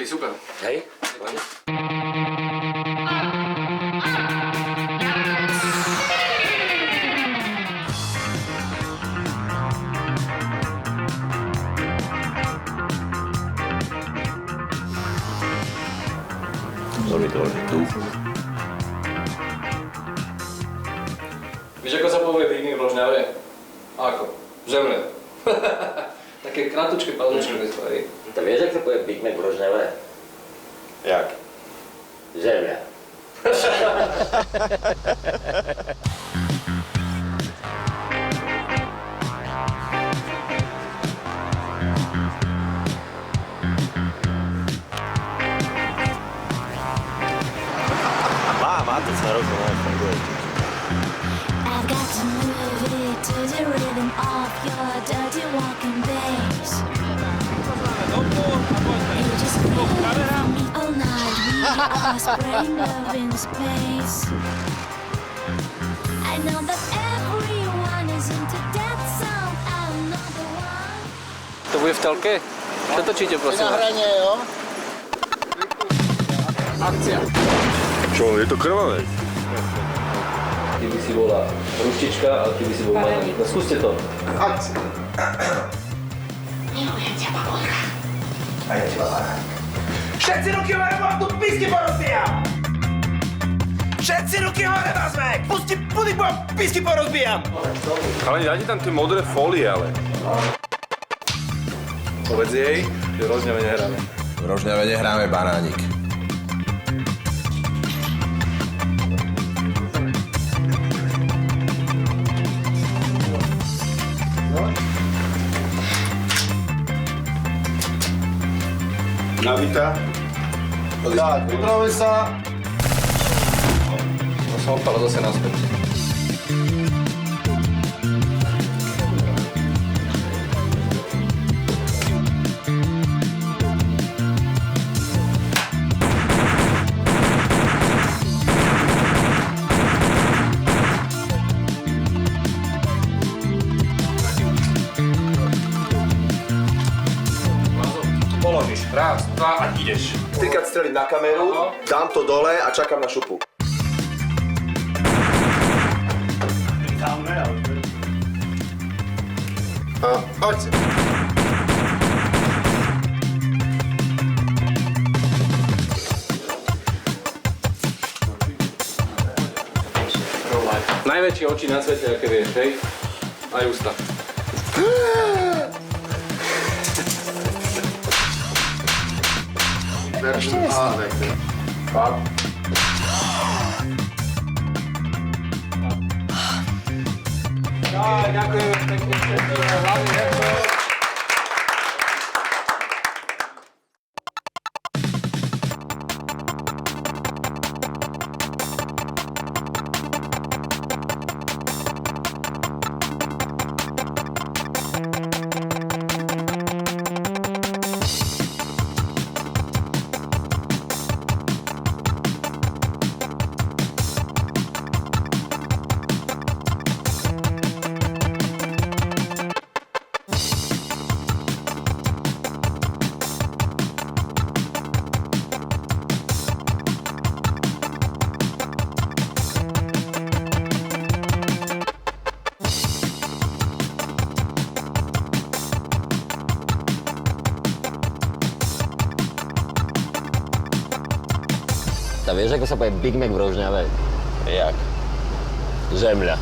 super. Hej? Sorry, to je tu. Víš, ako sa povie Big Mac v Rožňave? Ako? Žemle. Také kratučké palučky bez tvojí. To vieš, ak sa povie Big Mac v Rožňave? Jak? Žemľa. Má to sa rokov, ale funguje. I've got to move it to the rhythm of your dirty walking bass. You just play for me all night. We are spreading love in space. I know that everyone is into that sound. I'm not the one. To bude v telke? Čo točíte, prosím? Nahranie, jo? Akcia. Čo, je to krvavé? Ty by si bola ruštička, ale ty by si bol banánik. No skúste to. Akcia. A ja teba barák. Všetci ruky hore, mám tu písky porozbijam! Všetci ruky hore, Vazmek! Pusti pudy, bo písky porozbijam! Ale dajte tam tie modré fólie, ale. Povedz jej, že v Rožňave nehráme. V Rožňave nehráme banánik. Nabitá. Tak, pripravuj sa. No som odpal zase naspäť. Položíš, raz, dva a ideš. Trikrát streliť na kameru, dám to dole a čakám na šupu. A akcia. Najväčšie oči na svete, aké vieš, hej? Aj ústa. Version A. Fakt? Ďakujeme pekne všetkým, hlavný hercov. To vieš, ako sa povie Big Mac v Rožňave? Jak? Žemľa.